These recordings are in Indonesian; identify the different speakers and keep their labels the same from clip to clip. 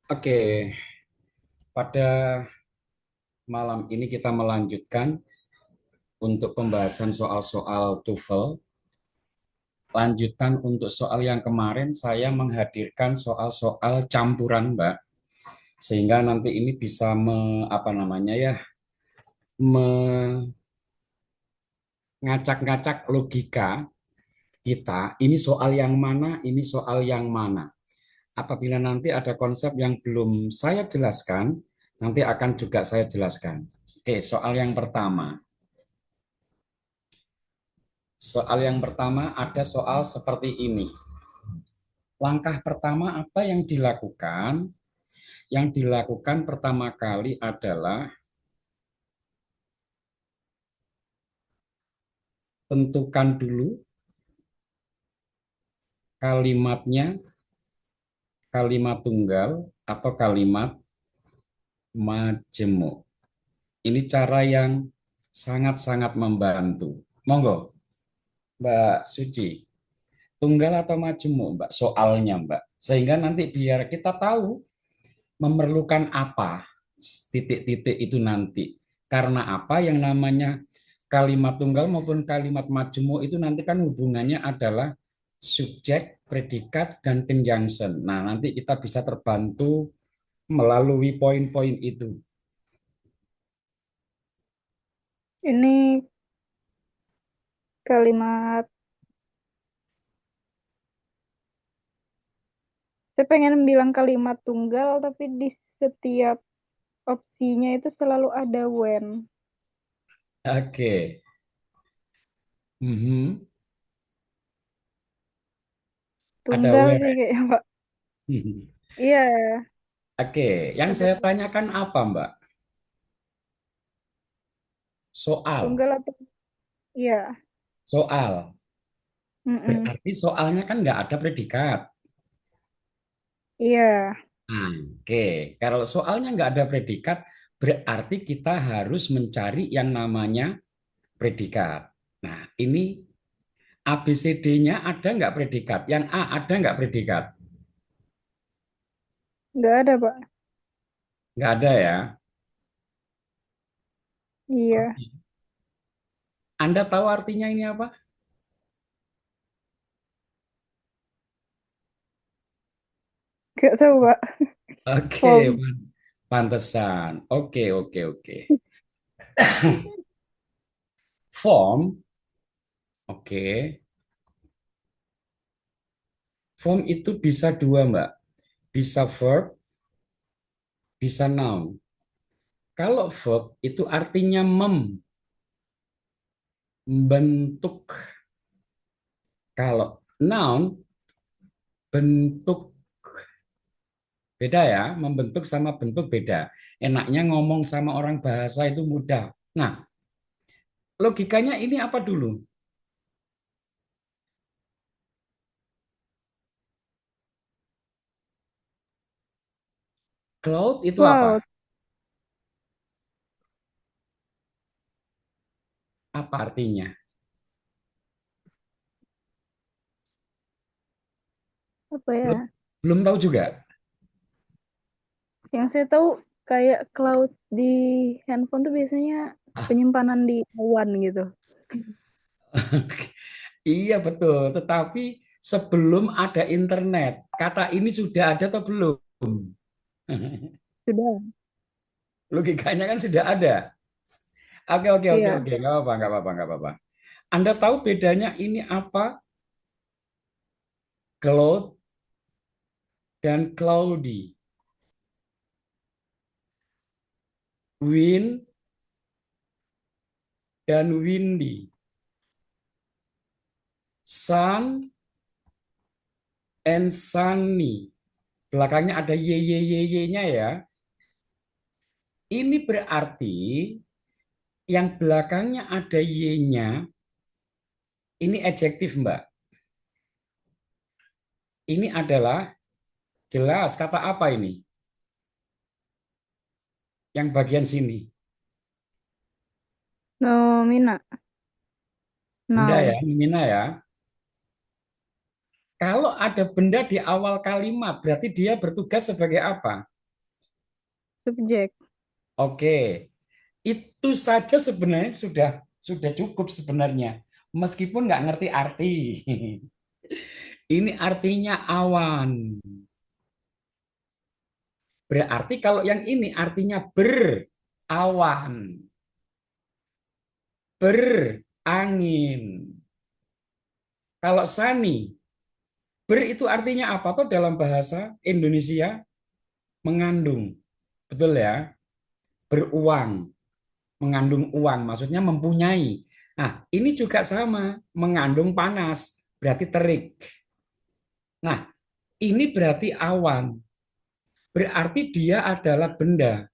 Speaker 1: Oke, pada malam ini kita melanjutkan untuk pembahasan soal-soal TOEFL. Lanjutan untuk soal yang kemarin, saya menghadirkan soal-soal campuran, Mbak, sehingga nanti ini bisa apa namanya ya, mengacak-ngacak logika kita. Ini soal yang mana, ini soal yang mana. Apabila nanti ada konsep yang belum saya jelaskan, nanti akan juga saya jelaskan. Oke, soal yang pertama. Soal yang pertama ada soal seperti ini. Langkah pertama apa yang dilakukan? Yang dilakukan pertama kali adalah tentukan dulu kalimatnya, kalimat tunggal atau kalimat majemuk. Ini cara yang sangat-sangat membantu. Monggo, Mbak Suci. Tunggal atau majemuk, Mbak? Soalnya, Mbak. Sehingga nanti biar kita tahu memerlukan apa titik-titik itu nanti. Karena apa yang namanya kalimat tunggal maupun kalimat majemuk itu nanti kan hubungannya adalah subjek, predikat, dan conjunction. Nah, nanti kita bisa terbantu melalui poin-poin itu.
Speaker 2: Ini kalimat, saya pengen bilang kalimat tunggal, tapi di setiap opsinya itu selalu ada when.
Speaker 1: Oke. Mhm. Ada
Speaker 2: Tunggal
Speaker 1: where.
Speaker 2: sih kayaknya, Pak. Iya,
Speaker 1: Oke, yang
Speaker 2: ada
Speaker 1: saya tanyakan apa, Mbak? Soal.
Speaker 2: tunggal atau iya.
Speaker 1: Soal.
Speaker 2: Mm-mm.
Speaker 1: Berarti soalnya kan nggak ada predikat.
Speaker 2: Iya,
Speaker 1: Nah, oke, kalau soalnya nggak ada predikat, berarti kita harus mencari yang namanya predikat. Nah, ini ABCD-nya ada nggak predikat? Yang A ada nggak predikat?
Speaker 2: nggak ada, Pak.
Speaker 1: Nggak ada ya.
Speaker 2: Iya,
Speaker 1: Oke. Anda tahu artinya ini apa?
Speaker 2: nggak tahu, Pak.
Speaker 1: Oke,
Speaker 2: Form.
Speaker 1: pantesan. Oke, oke, oke. Form, oke. Form itu bisa dua, Mbak. Bisa verb, bisa noun. Kalau verb itu artinya membentuk. Kalau noun, bentuk. Beda ya, membentuk sama bentuk beda. Enaknya ngomong sama orang bahasa itu mudah. Nah, logikanya ini apa dulu? Cloud itu apa?
Speaker 2: Cloud.
Speaker 1: Apa artinya?
Speaker 2: Apa ya?
Speaker 1: Belum, belum tahu juga.
Speaker 2: Yang saya tahu kayak cloud di handphone tuh biasanya
Speaker 1: Ah,
Speaker 2: penyimpanan di awan gitu.
Speaker 1: iya betul. Tetapi sebelum ada internet, kata ini sudah ada atau belum?
Speaker 2: Sudah.
Speaker 1: Logikanya kan sudah ada. Oke, oke, oke,
Speaker 2: Iya.
Speaker 1: oke. Nggak apa-apa, nggak apa-apa, nggak apa-apa. Anda tahu bedanya ini apa? Cloud dan cloudy. Wind dan windy. Sun and sunny. Belakangnya ada y-nya ya. Ini berarti yang belakangnya ada y-nya, ini adjektif, Mbak. Ini adalah jelas kata apa ini? Yang bagian sini.
Speaker 2: Nomina.
Speaker 1: Benda ya,
Speaker 2: Noun.
Speaker 1: nomina ya. Kalau ada benda di awal kalimat, berarti dia bertugas sebagai apa?
Speaker 2: subjek.
Speaker 1: Oke, itu saja sebenarnya sudah cukup sebenarnya. Meskipun nggak ngerti arti. Ini artinya awan. Berarti kalau yang ini artinya berawan, berangin. Kalau sani, itu artinya apa tuh dalam bahasa Indonesia? Mengandung. Betul ya? Beruang, mengandung uang, maksudnya mempunyai. Nah, ini juga sama, mengandung panas, berarti terik. Nah, ini berarti awan. Berarti dia adalah benda.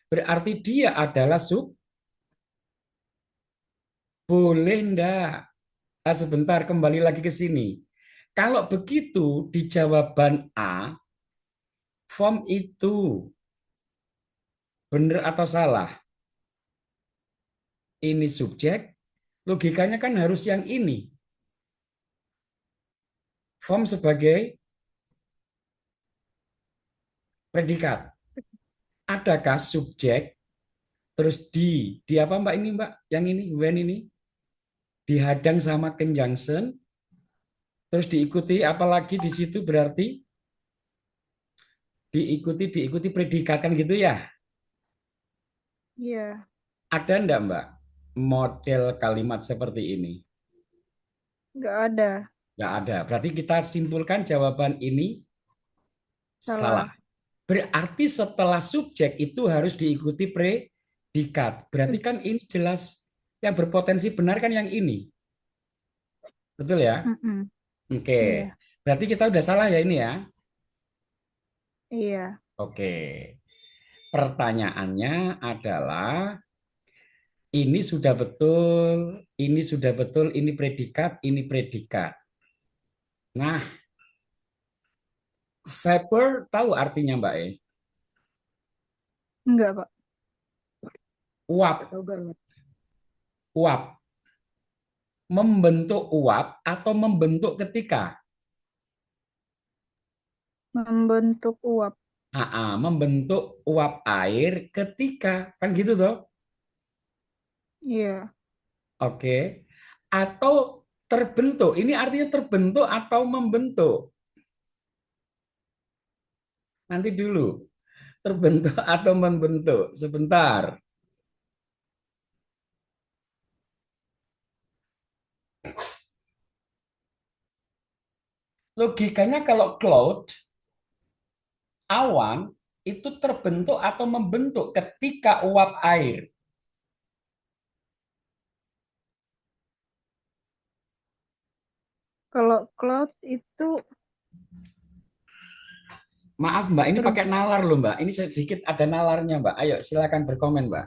Speaker 1: Berarti dia adalah boleh enggak? Ah, sebentar, kembali lagi ke sini. Kalau begitu, di jawaban A, form itu benar atau salah? Ini subjek, logikanya kan harus yang ini. Form sebagai predikat. Adakah subjek, terus di apa Mbak ini Mbak? Yang ini, when ini, dihadang sama conjunction, terus diikuti apalagi di situ berarti diikuti predikat kan gitu ya.
Speaker 2: Iya,
Speaker 1: Ada enggak Mbak model kalimat seperti ini?
Speaker 2: nggak ada.
Speaker 1: Enggak ada. Berarti kita simpulkan jawaban ini salah.
Speaker 2: Salah.
Speaker 1: Berarti setelah subjek itu harus diikuti predikat. Berarti kan ini jelas yang berpotensi benar kan yang ini. Betul ya?
Speaker 2: Mm-mm.
Speaker 1: Oke.
Speaker 2: Iya,
Speaker 1: Berarti kita udah salah ya ini ya.
Speaker 2: iya.
Speaker 1: Oke. Pertanyaannya adalah ini sudah betul, ini predikat, ini predikat. Nah, vapor tahu artinya Mbak E?
Speaker 2: Enggak, Pak.
Speaker 1: Uap,
Speaker 2: Tahu banget.
Speaker 1: uap. Membentuk uap atau membentuk ketika?
Speaker 2: Membentuk uap.
Speaker 1: Membentuk uap air ketika, kan gitu toh?
Speaker 2: Iya.
Speaker 1: Oke. Atau terbentuk. Ini artinya terbentuk atau membentuk. Nanti dulu. Terbentuk atau membentuk. Sebentar. Logikanya kalau cloud, awan, itu terbentuk atau membentuk ketika uap air.
Speaker 2: Kalau cloud itu
Speaker 1: Maaf Mbak, ini
Speaker 2: ter
Speaker 1: pakai nalar loh Mbak. Ini sedikit ada nalarnya Mbak. Ayo silakan berkomen Mbak.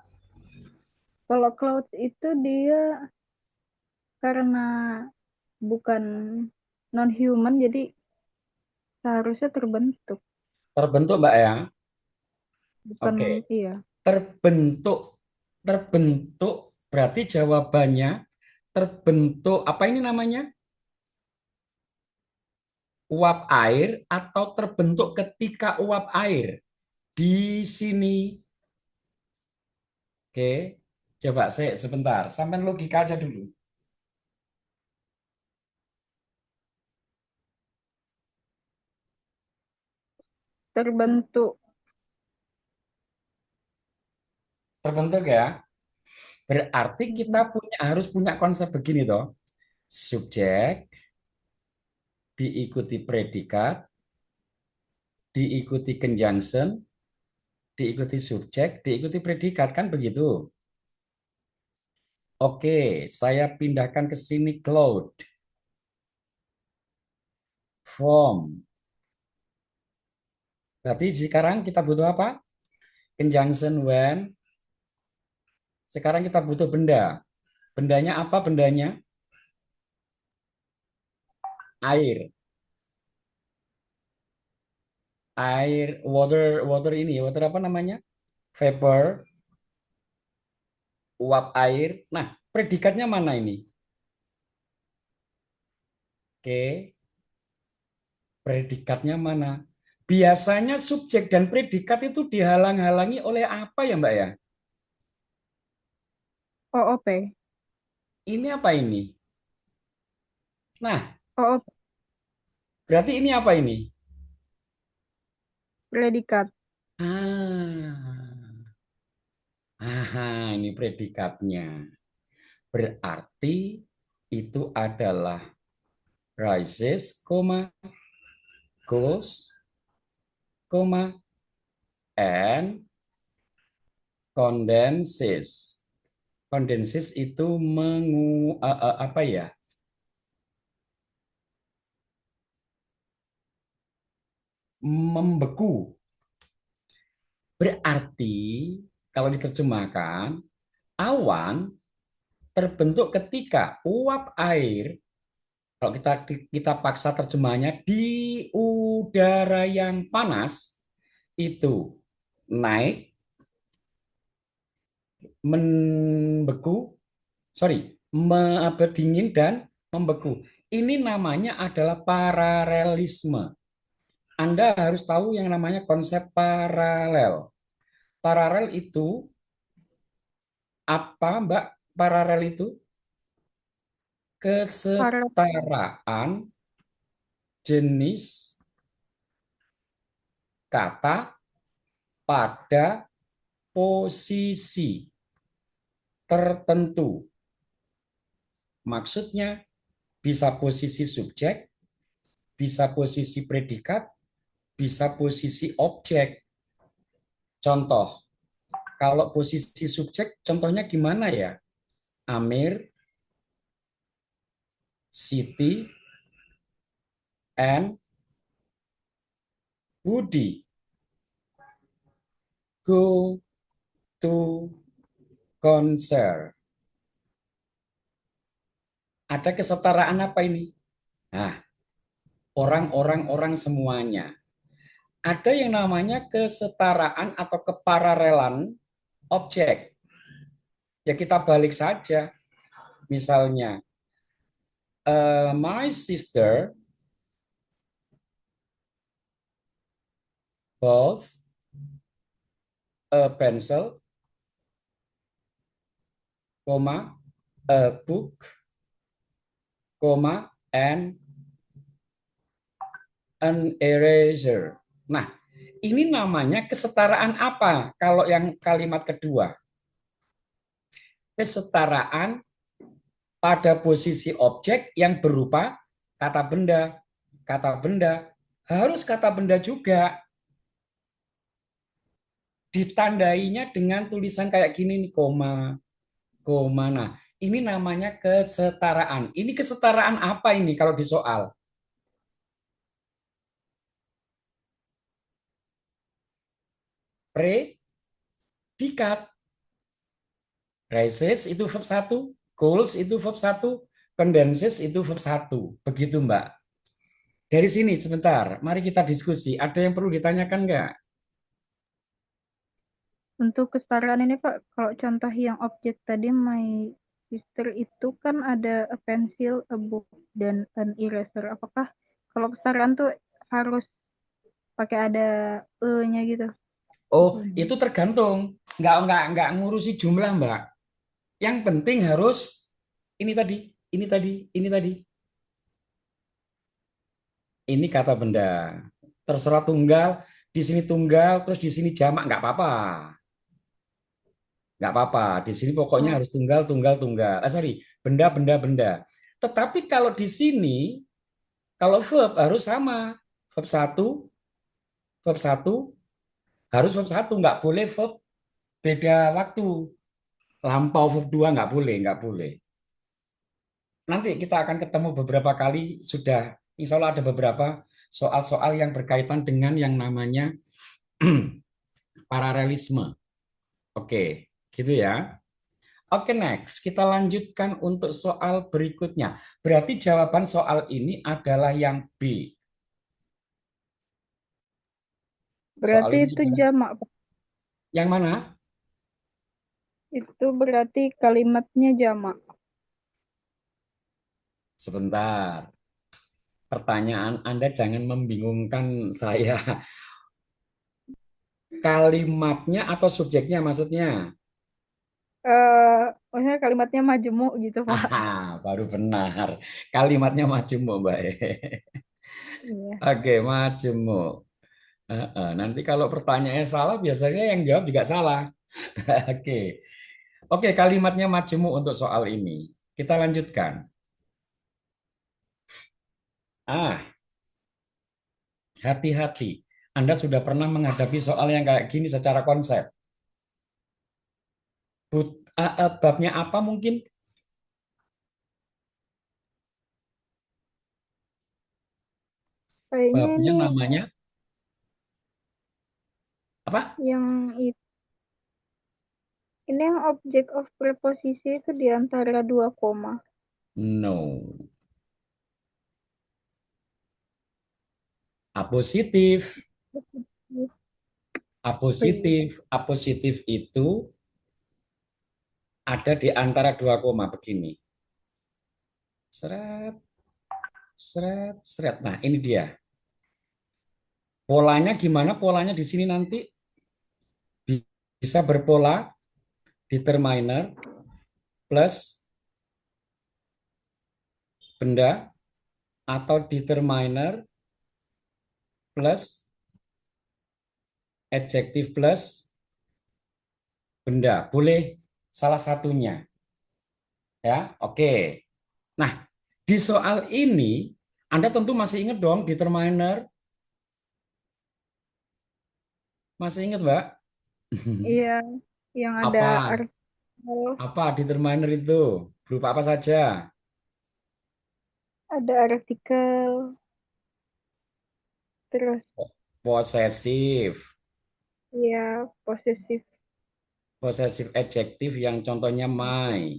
Speaker 2: kalau cloud itu dia karena bukan non human jadi seharusnya terbentuk,
Speaker 1: Terbentuk Mbak ya.
Speaker 2: bukan
Speaker 1: Oke.
Speaker 2: iya.
Speaker 1: Terbentuk. Terbentuk berarti jawabannya terbentuk apa ini namanya? Uap air atau terbentuk ketika uap air di sini. Oke. Coba saya sebentar, sampai logika aja dulu.
Speaker 2: Terbentuk.
Speaker 1: Terbentuk ya. Berarti kita
Speaker 2: Mm-mm.
Speaker 1: harus punya konsep begini toh. Subjek diikuti predikat, diikuti conjunction, diikuti subjek, diikuti predikat kan begitu. Oke, saya pindahkan ke sini cloud, form. Berarti sekarang kita butuh apa? Conjunction when. Sekarang kita butuh benda. Bendanya apa bendanya? Air. Air, water ini, water apa namanya? Vapor, uap air. Nah, predikatnya mana ini? Oke, predikatnya mana? Biasanya subjek dan predikat itu dihalang-halangi oleh apa ya, Mbak ya?
Speaker 2: OOP.
Speaker 1: Ini apa ini? Nah,
Speaker 2: OOP,
Speaker 1: berarti ini apa ini?
Speaker 2: predikat.
Speaker 1: Ah, aha, ini predikatnya. Berarti itu adalah rises, goes, and condenses. Kondensis itu apa ya? Membeku. Berarti kalau diterjemahkan, awan terbentuk ketika uap air, kalau kita paksa terjemahnya, di udara yang panas itu naik, membeku, sorry, dingin dan membeku. Ini namanya adalah paralelisme. Anda harus tahu yang namanya konsep paralel. Paralel itu apa, Mbak? Paralel itu
Speaker 2: Para
Speaker 1: kesetaraan jenis kata pada posisi tertentu. Maksudnya bisa posisi subjek, bisa posisi predikat, bisa posisi objek. Contoh, kalau posisi subjek, contohnya gimana ya? Amir, Siti, and Budi go to concert. Ada kesetaraan apa ini? Nah, orang-orang semuanya. Ada yang namanya kesetaraan atau kepararelan objek. Ya kita balik saja. Misalnya, my sister both a pencil, a book, and an eraser. Nah, ini namanya kesetaraan apa? Kalau yang kalimat kedua, kesetaraan pada posisi objek yang berupa kata benda. Kata benda harus kata benda juga. Ditandainya dengan tulisan kayak gini nih, koma. Nah, ini namanya kesetaraan. Ini kesetaraan apa ini kalau di soal? Predikat. Rises itu verb satu, goals itu verb satu, condenses itu verb satu. Begitu, Mbak. Dari sini sebentar, mari kita diskusi. Ada yang perlu ditanyakan nggak?
Speaker 2: untuk kesetaraan ini Pak, kalau contoh yang objek tadi my sister itu kan ada a pencil, a book, dan an eraser. Apakah kalau kesetaraan tuh harus pakai ada e-nya gitu?
Speaker 1: Oh, itu tergantung. Nggak ngurusi jumlah, Mbak. Yang penting harus ini tadi, ini tadi, ini tadi. Ini kata benda. Terserah tunggal, di sini tunggal, terus di sini jamak, nggak apa-apa. Nggak apa-apa. Di sini pokoknya
Speaker 2: Oh,
Speaker 1: harus tunggal, tunggal, tunggal. Sorry, benda, benda, benda. Tetapi kalau di sini, kalau verb harus sama. Verb satu, verb satu, harus verb satu. Nggak boleh verb beda waktu. Lampau verb dua nggak boleh, nggak boleh. Nanti kita akan ketemu beberapa kali, sudah insya Allah ada beberapa soal-soal yang berkaitan dengan yang namanya paralelisme. Oke, gitu ya. Oke, next. Kita lanjutkan untuk soal berikutnya. Berarti jawaban soal ini adalah yang B. Soal
Speaker 2: berarti
Speaker 1: ini
Speaker 2: itu
Speaker 1: adalah
Speaker 2: jamak Pak.
Speaker 1: yang mana?
Speaker 2: Itu berarti kalimatnya jamak.
Speaker 1: Sebentar. Pertanyaan Anda jangan membingungkan saya. Kalimatnya atau subjeknya maksudnya?
Speaker 2: Maksudnya kalimatnya majemuk gitu, Pak.
Speaker 1: Baru benar. Kalimatnya majemuk, Mbak.
Speaker 2: Iya.
Speaker 1: Oke, majemuk. Nanti kalau pertanyaannya salah, biasanya yang jawab juga salah. Oke. Oke, kalimatnya majemuk untuk soal ini. Kita lanjutkan. Ah, hati-hati. Anda sudah pernah menghadapi soal yang kayak gini secara konsep. Babnya apa mungkin?
Speaker 2: Kayaknya
Speaker 1: Babnya
Speaker 2: ini
Speaker 1: namanya apa?
Speaker 2: yang ini yang object of preposisi itu di antara dua koma.
Speaker 1: No. Apositif.
Speaker 2: Oh iya.
Speaker 1: Apositif. Apositif itu ada di antara dua koma begini. Seret, seret, seret. Nah, ini dia. Polanya gimana? Polanya di sini nanti bisa berpola determiner plus benda atau determiner plus adjektif plus benda. Boleh salah satunya. Ya, oke. Nah, di soal ini Anda tentu masih ingat dong determiner. Masih ingat, Mbak?
Speaker 2: Iya, yang ada
Speaker 1: Apa?
Speaker 2: artikel,
Speaker 1: Apa determiner itu? Berupa apa saja?
Speaker 2: ada artikel, terus
Speaker 1: Posesif.
Speaker 2: ya posesif.
Speaker 1: Posesif adjektif yang contohnya my.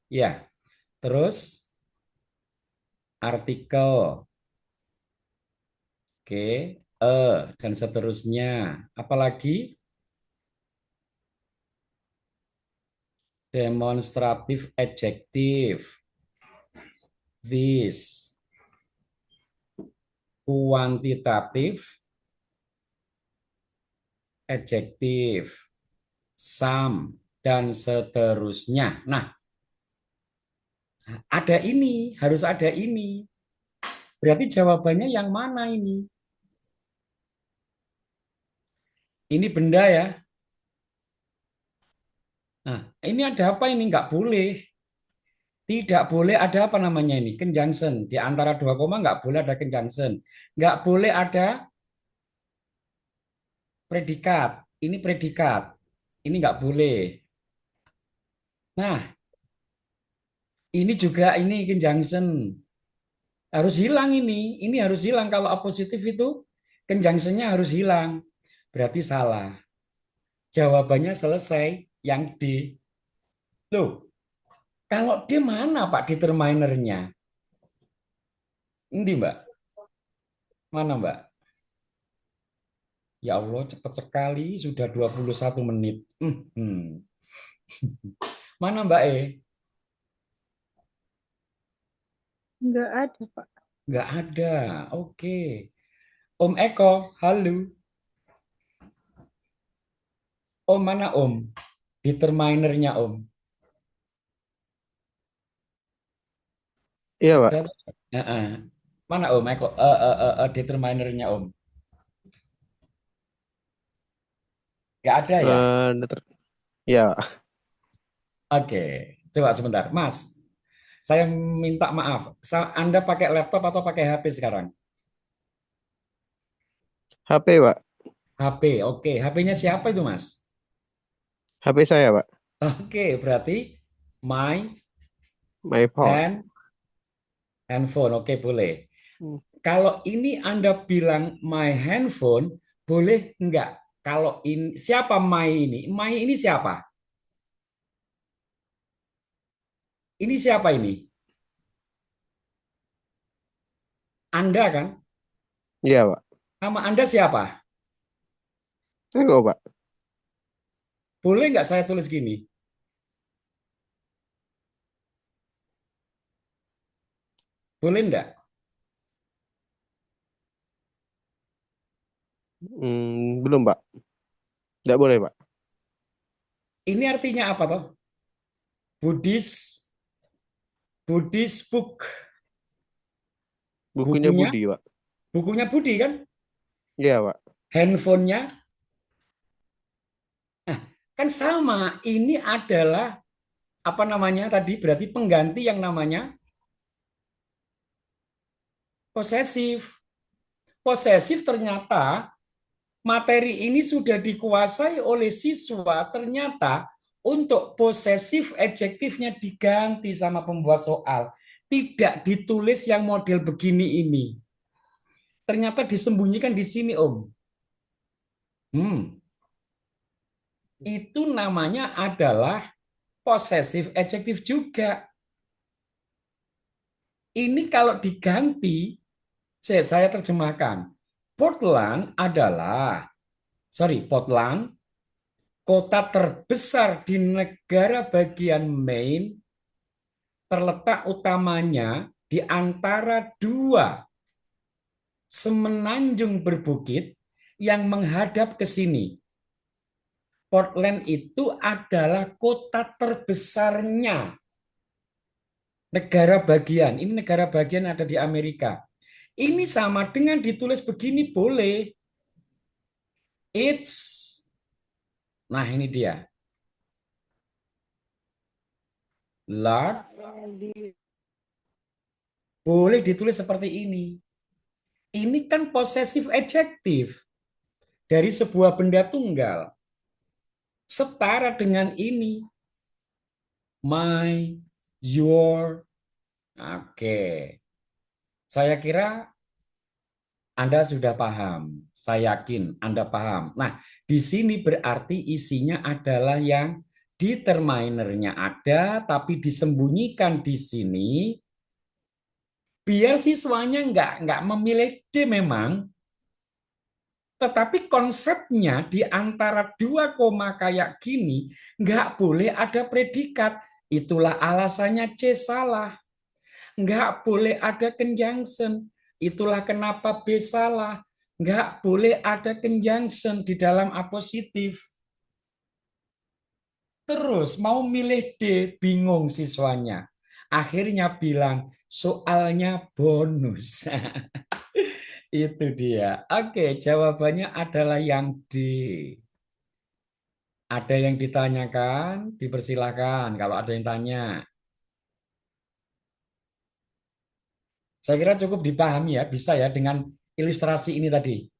Speaker 1: Ya, terus artikel. Oke, dan seterusnya. Apalagi demonstratif adjektif. This. Kuantitatif adjektif. Some dan seterusnya. Nah, ada ini, harus ada ini. Berarti jawabannya yang mana ini? Ini benda ya. Nah, ini ada apa ini? Nggak boleh. Tidak boleh ada apa namanya ini? Conjunction. Di antara dua koma nggak boleh ada conjunction. Nggak boleh ada predikat. Ini predikat. Ini nggak boleh. Nah, ini juga ini conjunction. Harus hilang ini. Ini harus hilang. Kalau positif itu conjunction-nya harus hilang. Berarti salah. Jawabannya selesai. Yang D. Loh, kalau D mana Pak determinernya? Ini Mbak. Mana Mbak? Ya Allah, cepat sekali. Sudah 21 menit. Mana Mbak E?
Speaker 2: Nggak ada, Pak.
Speaker 1: Nggak ada. Oke. Om Eko, halo. Om mana Om? Determinernya Om.
Speaker 3: Iya, Pak.
Speaker 1: Ada? Heeh. Mana Om Eko? Determinernya Om. Nggak ada ya?
Speaker 3: Deter- ya, Pak.
Speaker 1: Oke. Coba sebentar. Mas, saya minta maaf. Anda pakai laptop atau pakai HP sekarang?
Speaker 3: HP, Pak.
Speaker 1: HP. Oke. HP-nya siapa itu Mas?
Speaker 3: HP saya, Pak.
Speaker 1: Oke. Berarti my
Speaker 3: My phone.
Speaker 1: handphone. Oke, boleh.
Speaker 3: Hmm.
Speaker 1: Kalau ini Anda bilang my handphone, boleh enggak? Kalau ini siapa my ini? My ini siapa? Ini siapa ini? Anda kan?
Speaker 3: Iya, Pak.
Speaker 1: Nama Anda siapa?
Speaker 3: Enggak, Pak.
Speaker 1: Boleh enggak saya tulis gini? Boleh enggak?
Speaker 3: Belum, Pak. Nggak boleh, Pak.
Speaker 1: Ini artinya apa toh? Buddhist Buddhist book.
Speaker 3: Bukunya
Speaker 1: Bukunya,
Speaker 3: Budi, Pak.
Speaker 1: bukunya Budi kan?
Speaker 3: Iya, Pak.
Speaker 1: Handphonenya, kan sama. Ini adalah apa namanya tadi? Berarti pengganti yang namanya posesif. Posesif ternyata materi ini sudah dikuasai oleh siswa. Ternyata untuk posesif adjektifnya diganti sama pembuat soal. Tidak ditulis yang model begini ini. Ternyata disembunyikan di sini, Om. Itu namanya adalah possessive adjective juga. Ini kalau diganti, saya terjemahkan. Portland, kota terbesar di negara bagian Maine, terletak utamanya di antara dua semenanjung berbukit yang menghadap ke sini. Portland itu adalah kota terbesarnya negara bagian. Ini negara bagian ada di Amerika. Ini sama dengan ditulis begini boleh. It's. Nah, ini dia. Large. Boleh ditulis seperti ini. Ini kan possessive adjective dari sebuah benda tunggal. Setara dengan ini. My, your. Oke. Saya kira Anda sudah paham. Saya yakin Anda paham. Nah, di sini berarti isinya adalah yang determinernya ada, tapi disembunyikan di sini. Biar siswanya nggak memilih D memang, tetapi konsepnya di antara dua koma kayak gini, nggak boleh ada predikat. Itulah alasannya C salah. Nggak boleh ada conjunction. Itulah kenapa B salah. Nggak boleh ada conjunction di dalam apositif. Terus mau milih D, bingung siswanya. Akhirnya bilang, soalnya bonus. Itu dia. Oke, jawabannya adalah yang D. Ada yang ditanyakan? Dipersilakan kalau ada yang tanya. Saya kira cukup dipahami ya, bisa ya dengan ilustrasi ini tadi.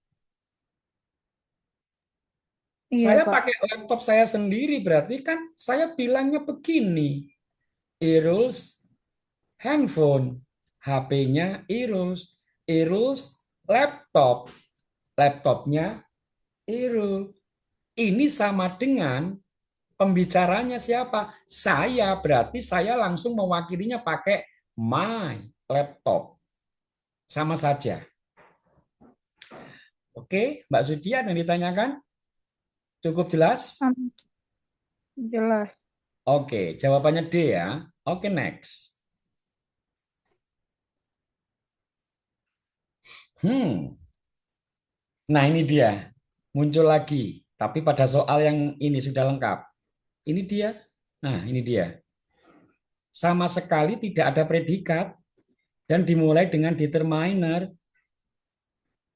Speaker 2: Iya,
Speaker 1: Saya
Speaker 2: Pak.
Speaker 1: pakai laptop saya sendiri, berarti kan saya bilangnya begini. Irul's handphone, HP-nya Irul's laptop, laptopnya Irul. Ini sama dengan pembicaranya siapa? Saya, berarti saya langsung mewakilinya pakai my laptop. Sama saja. Oke, Mbak Suci ada yang ditanyakan? Cukup jelas?
Speaker 2: Jelas.
Speaker 1: Oke, jawabannya D ya. Oke, next. Nah, ini dia. Muncul lagi. Tapi pada soal yang ini sudah lengkap. Ini dia. Nah, ini dia. Sama sekali tidak ada predikat dan dimulai dengan determiner.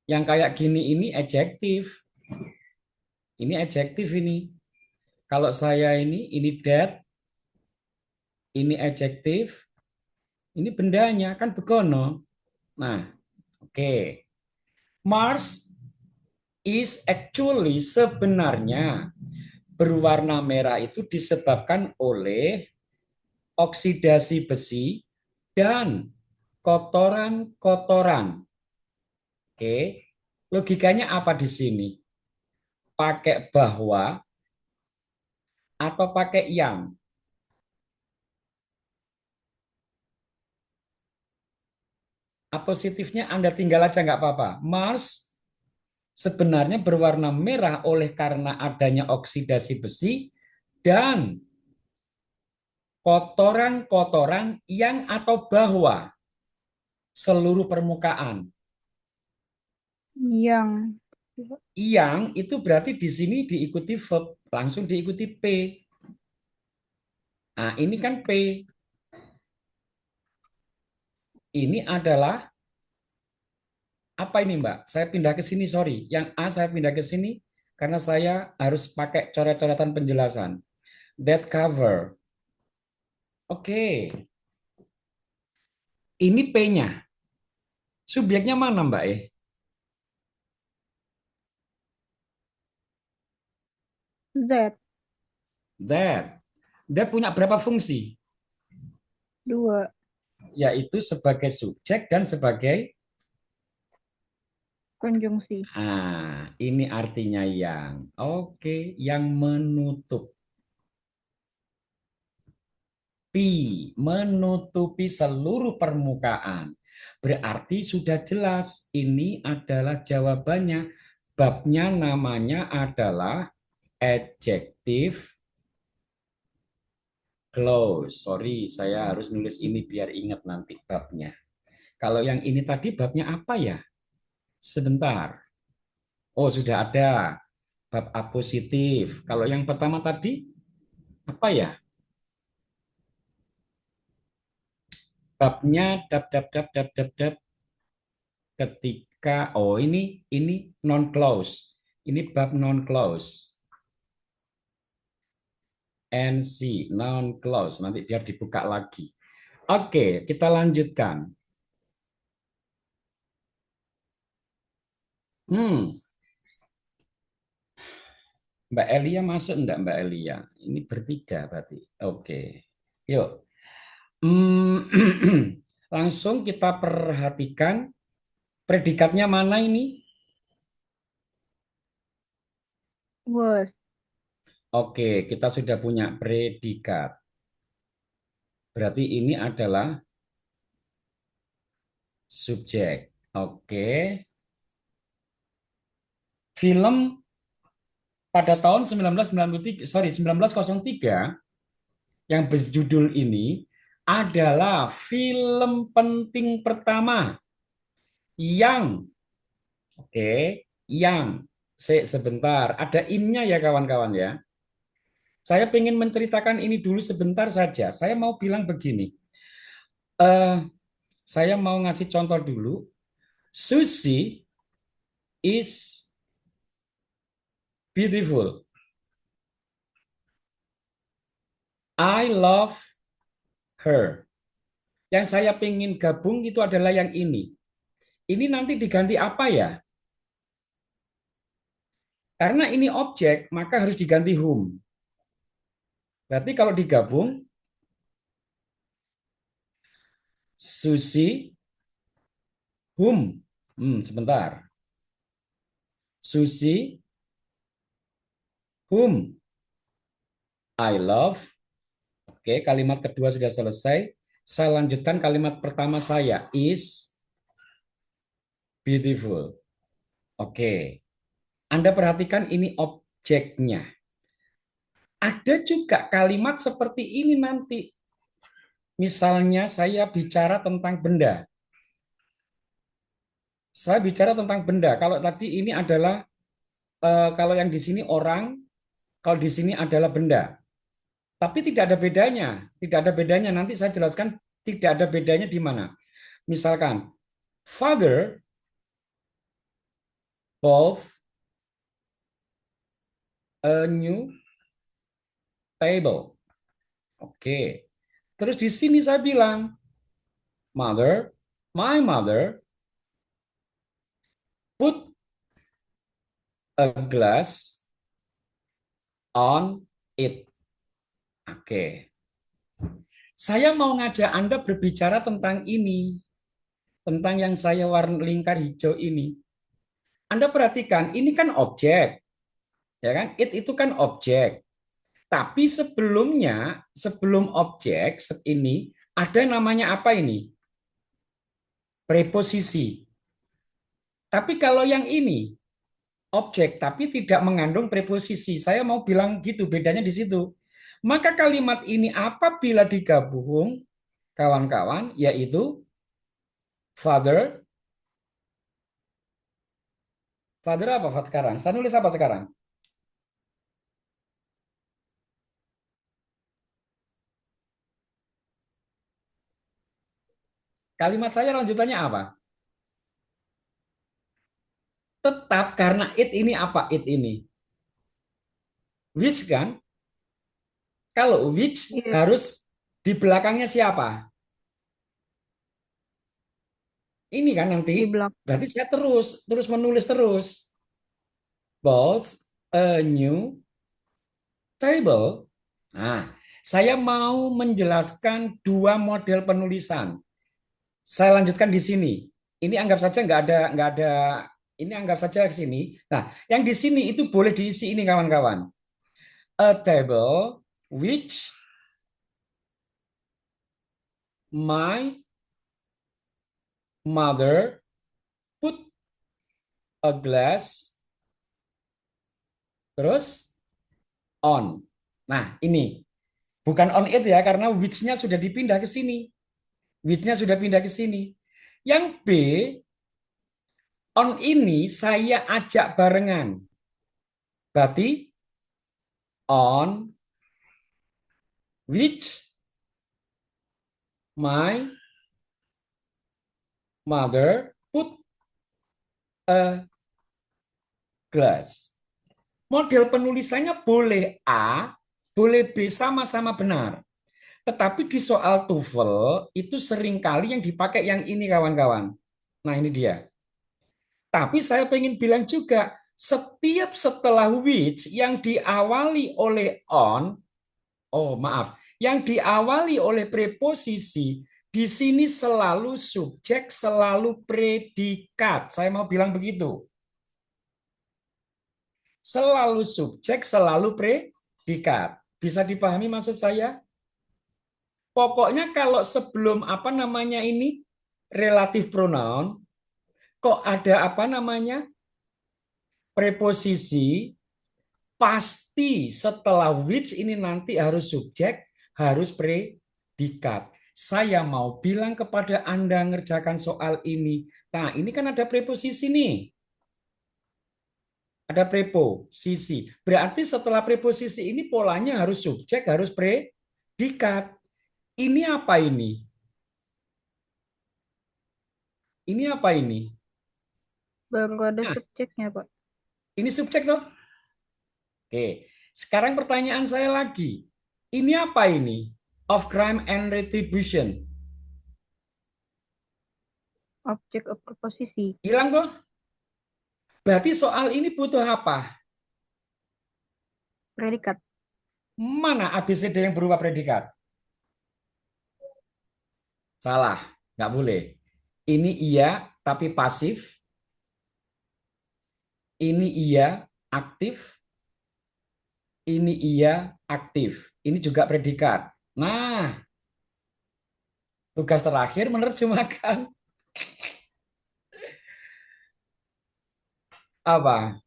Speaker 1: Yang kayak gini ini adjektif. Ini adjektif ini. Kalau saya ini that, ini adjektif, ini bendanya kan begono. Nah, oke. Mars is actually sebenarnya berwarna merah itu disebabkan oleh oksidasi besi dan kotoran-kotoran. Oke, logikanya apa di sini? Pakai bahwa atau pakai yang? Positifnya Anda tinggal aja nggak apa-apa. Mars sebenarnya berwarna merah oleh karena adanya oksidasi besi dan kotoran-kotoran yang atau bahwa seluruh permukaan.
Speaker 2: Yang. sih, Pak.
Speaker 1: Yang itu berarti di sini diikuti verb, langsung diikuti P. Nah, ini kan P. Ini adalah apa ini, Mbak? Saya pindah ke sini, sorry. Yang A saya pindah ke sini karena saya harus pakai coret-coretan penjelasan. That cover. Oke. Ini P-nya. Subjeknya mana, Mbak?
Speaker 2: Z,
Speaker 1: That. That punya berapa fungsi?
Speaker 2: 2.
Speaker 1: Yaitu sebagai subjek dan sebagai
Speaker 2: Konjungsi.
Speaker 1: ini artinya yang. Oke, yang menutup. Menutupi seluruh permukaan. Berarti sudah jelas ini adalah jawabannya. Babnya namanya adalah adjective clause. Sorry, saya harus nulis ini biar ingat nanti babnya. Kalau yang ini tadi babnya apa ya? Sebentar. Oh, sudah ada. Bab apositif. Kalau yang pertama tadi apa ya? Babnya dap dap dap dap dap dap ketika ini non clause. Ini bab non clause. NC non clause. Nanti biar dibuka lagi. Oke, kita lanjutkan. Hmm, Mbak Elia masuk enggak Mbak Elia? Ini bertiga berarti. Oke. Yuk. Hmm, langsung kita perhatikan predikatnya mana ini?
Speaker 2: Was.
Speaker 1: Oke, kita sudah punya predikat. Berarti ini adalah subjek. Oke. Film pada tahun 1993, sorry, 1903 yang berjudul ini adalah film penting pertama yang yang sebentar, ada innya ya kawan-kawan ya. Saya ingin menceritakan ini dulu sebentar saja. Saya mau bilang begini. Eh, saya mau ngasih contoh dulu. Susie is beautiful. I love her. Yang saya pengen gabung itu adalah yang ini. Ini nanti diganti apa ya? Karena ini objek, maka harus diganti whom. Berarti kalau digabung, Susi, whom. Sebentar. Susi, whom I love. Oke, kalimat kedua sudah selesai. Saya lanjutkan kalimat pertama saya, is beautiful. Oke. Anda perhatikan ini objeknya. Ada juga kalimat seperti ini nanti. Misalnya saya bicara tentang benda. Saya bicara tentang benda. Kalau tadi ini adalah kalau yang di sini orang, kalau di sini adalah benda. Tapi tidak ada bedanya. Tidak ada bedanya. Nanti saya jelaskan tidak ada bedanya di mana. Misalkan, father bought a new table. Oke. Terus di sini saya bilang, my mother put a glass on it. Oke. Saya mau ngajak Anda berbicara tentang ini, tentang yang saya warna lingkar hijau ini. Anda perhatikan, ini kan objek, ya kan? Itu kan objek. Tapi sebelumnya, sebelum objek ini ada namanya apa ini? Preposisi. Tapi kalau yang ini objek tapi tidak mengandung preposisi, saya mau bilang gitu, bedanya di situ. Maka kalimat ini apabila digabung, kawan-kawan, yaitu father Father apa Fat sekarang? Saya nulis apa sekarang? Kalimat saya lanjutannya apa? Tetap karena it ini apa? It ini. Which kan? Kalau which
Speaker 2: Iya,
Speaker 1: harus di belakangnya siapa? Ini kan
Speaker 2: di
Speaker 1: nanti.
Speaker 2: belakang.
Speaker 1: Berarti saya terus terus menulis terus. Bought a new table. Nah, saya mau menjelaskan dua model penulisan. Saya lanjutkan di sini. Ini anggap saja nggak ada. Ini anggap saja ke sini. Nah, yang di sini itu boleh diisi ini kawan-kawan. A table which my mother put a glass terus on. Nah, ini bukan on it ya karena which-nya sudah dipindah ke sini. Which-nya sudah pindah ke sini. Yang B, on ini saya ajak barengan. Berarti on which my mother put a glass. Model penulisannya boleh A, boleh B sama-sama benar. Tetapi di soal TOEFL itu seringkali yang dipakai yang ini kawan-kawan. Nah ini dia. Tapi saya pengen bilang juga, setiap setelah which yang diawali oleh on, oh maaf, yang diawali oleh preposisi, di sini selalu subjek, selalu predikat. Saya mau bilang begitu. Selalu subjek, selalu predikat. Bisa dipahami maksud saya? Pokoknya kalau sebelum apa namanya ini relatif pronoun, kok ada apa namanya preposisi, pasti setelah which ini nanti harus subjek, harus predikat. Saya mau bilang kepada Anda ngerjakan soal ini. Nah, ini kan ada preposisi nih. Ada preposisi. Berarti setelah preposisi ini polanya harus subjek, harus predikat. Ini apa ini? Ini apa ini?
Speaker 2: Baru ada
Speaker 1: Nah,
Speaker 2: subjeknya, Pak.
Speaker 1: ini subjek toh? Oke. Sekarang pertanyaan saya lagi. Ini apa ini? Of crime and retribution.
Speaker 2: Objek preposisi.
Speaker 1: Hilang toh? Berarti soal ini butuh apa?
Speaker 2: Predikat.
Speaker 1: Mana ABCD yang berupa predikat? Salah, nggak boleh. Ini iya, tapi pasif. Ini iya, aktif. Ini iya, aktif. Ini juga predikat. Nah, tugas terakhir menerjemahkan apa?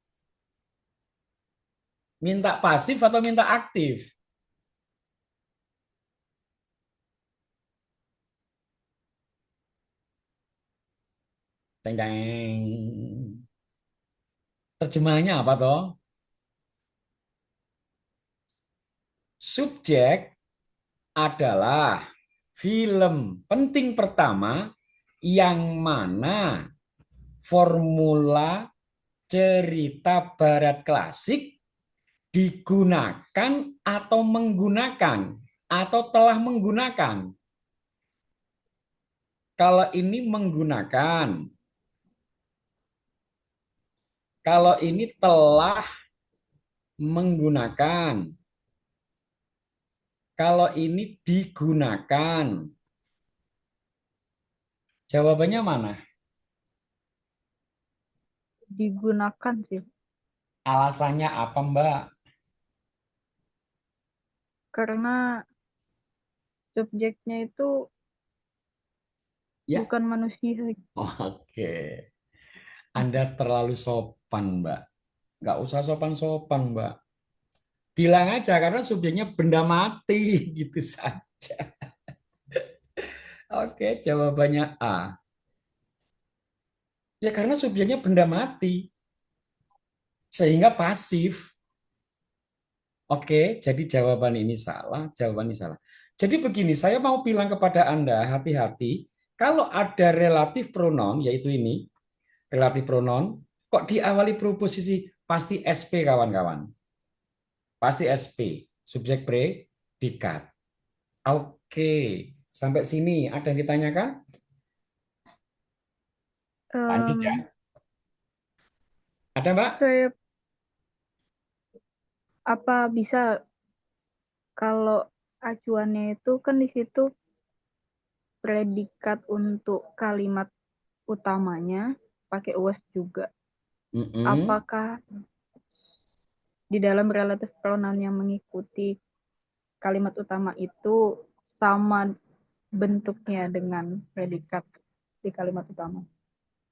Speaker 1: Minta pasif atau minta aktif? Teng teng. Terjemahannya apa toh? Subjek adalah film penting pertama yang mana formula cerita barat klasik digunakan atau menggunakan atau telah menggunakan. Kalau ini menggunakan, kalau ini telah menggunakan, kalau ini digunakan. Jawabannya mana?
Speaker 2: Digunakan sih.
Speaker 1: Alasannya apa, Mbak?
Speaker 2: Karena subjeknya itu
Speaker 1: Ya,
Speaker 2: bukan manusia.
Speaker 1: oke. Anda terlalu sopan, Mbak. Nggak usah sopan-sopan, Mbak. Bilang aja karena subjeknya benda mati gitu saja. Oke, jawabannya A. Ya karena subjeknya benda mati. Sehingga pasif. Oke, jadi jawaban ini salah, jawaban ini salah. Jadi begini, saya mau bilang kepada Anda, hati-hati, kalau ada relatif pronoun, yaitu ini, relatif pronoun, kok diawali preposisi, pasti SP kawan-kawan. Pasti SP, subjek predikat. Oke, sampai sini ada yang ditanyakan? Lanjut ya.
Speaker 2: Em,
Speaker 1: Ada Mbak?
Speaker 2: saya apa bisa kalau acuannya itu kan di situ predikat untuk kalimat utamanya pakai was juga.
Speaker 1: Mm-mm.
Speaker 2: Apakah di dalam relatif pronoun yang mengikuti kalimat utama itu sama bentuknya dengan predikat di kalimat utama?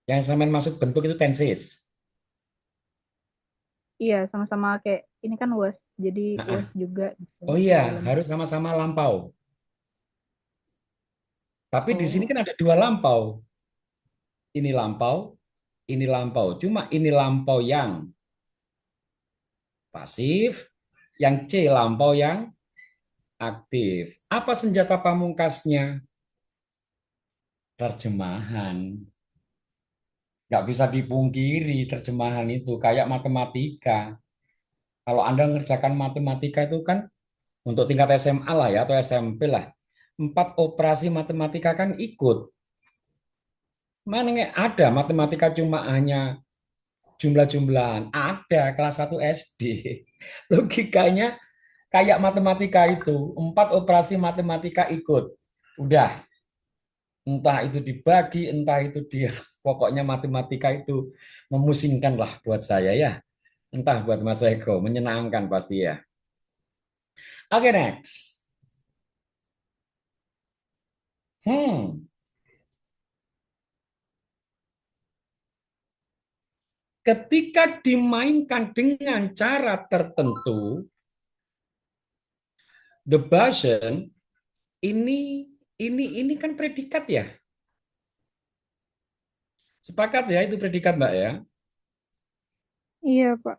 Speaker 1: Yang sampean maksud bentuk itu tenses.
Speaker 2: Iya, sama-sama kayak ini kan was, jadi was
Speaker 1: Nah,
Speaker 2: juga gitu
Speaker 1: oh
Speaker 2: di
Speaker 1: iya,
Speaker 2: dalam.
Speaker 1: harus sama-sama lampau. Tapi di sini
Speaker 2: Oh,
Speaker 1: kan ada dua lampau. Ini lampau, ini lampau. Cuma ini lampau yang pasif, yang C lampau yang aktif. Apa senjata pamungkasnya? Terjemahan. Nggak bisa dipungkiri terjemahan itu. Kayak matematika. Kalau Anda ngerjakan matematika itu kan untuk tingkat SMA lah ya, atau SMP lah. 4 operasi matematika kan ikut. Mana nggak ada matematika cuma hanya jumlah-jumlahan. Ada kelas 1 SD. Logikanya kayak matematika itu. 4 operasi matematika ikut. Udah, entah itu dibagi, entah itu dia. Pokoknya matematika itu memusingkan lah buat saya ya. Entah buat Mas Eko, menyenangkan pasti ya. Oke, next. Hmm, ketika dimainkan dengan cara tertentu, the button ini kan predikat ya. Sepakat ya itu predikat Mbak ya.
Speaker 2: iya Pak.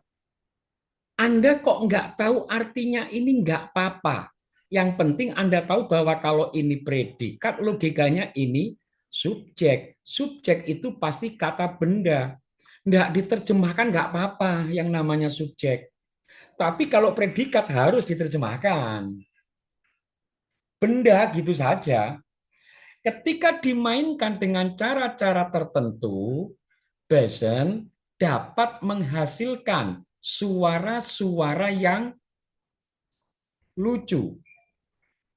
Speaker 1: Anda kok nggak tahu artinya ini nggak apa-apa. Yang penting Anda tahu bahwa kalau ini predikat, logikanya ini subjek. Subjek itu pasti kata benda. Nggak diterjemahkan nggak apa-apa yang namanya subjek. Tapi kalau predikat harus diterjemahkan. Benda gitu saja. Ketika dimainkan dengan cara-cara tertentu, Basson dapat menghasilkan suara-suara yang lucu.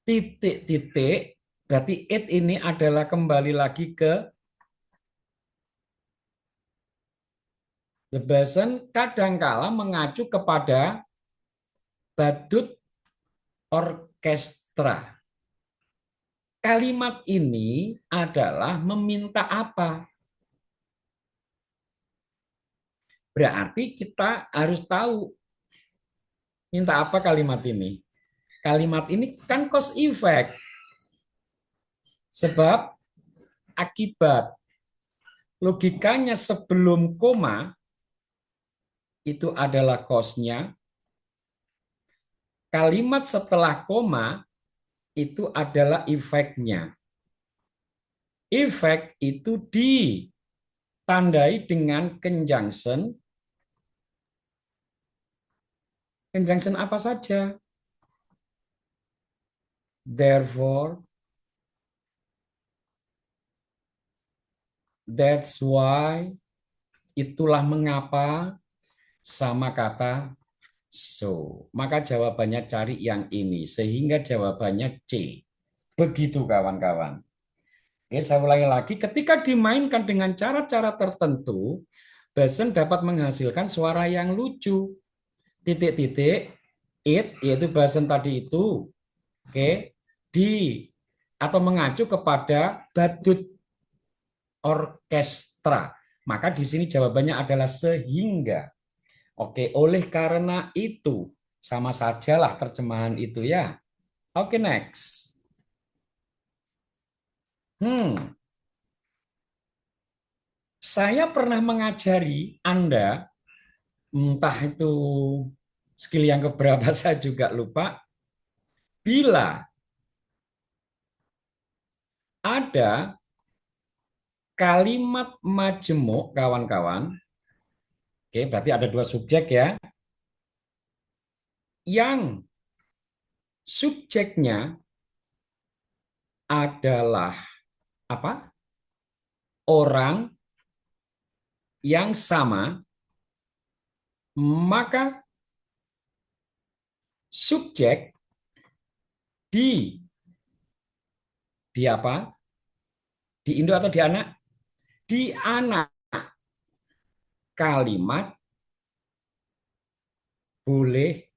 Speaker 1: Titik-titik, berarti it ini adalah kembali lagi ke the Basson kadangkala mengacu kepada badut orkestra. Kalimat ini adalah meminta apa? Berarti kita harus tahu minta apa kalimat ini. Kalimat ini kan cause effect. Sebab akibat. Logikanya sebelum koma itu adalah cause-nya. Kalimat setelah koma itu adalah efeknya. Efek itu ditandai dengan conjunction. Conjunction apa saja? Therefore, that's why, itulah mengapa, sama kata so. Maka jawabannya cari yang ini. Sehingga jawabannya C. Begitu kawan-kawan. Oke, saya ulangi lagi. Ketika dimainkan dengan cara-cara tertentu, Basson dapat menghasilkan suara yang lucu. Titik-titik, it, yaitu Basson tadi itu. Oke, di atau mengacu kepada badut orkestra. Maka di sini jawabannya adalah sehingga. Oke, oleh karena itu. Sama sajalah terjemahan itu ya. Oke, next. Hmm, saya pernah mengajari Anda entah itu skill yang keberapa saya juga lupa. Bila ada kalimat majemuk, kawan-kawan, oke, berarti ada dua subjek ya, yang subjeknya adalah apa? Orang yang sama, maka subjek di apa? Di Indo atau di anak? Di anak kalimat boleh,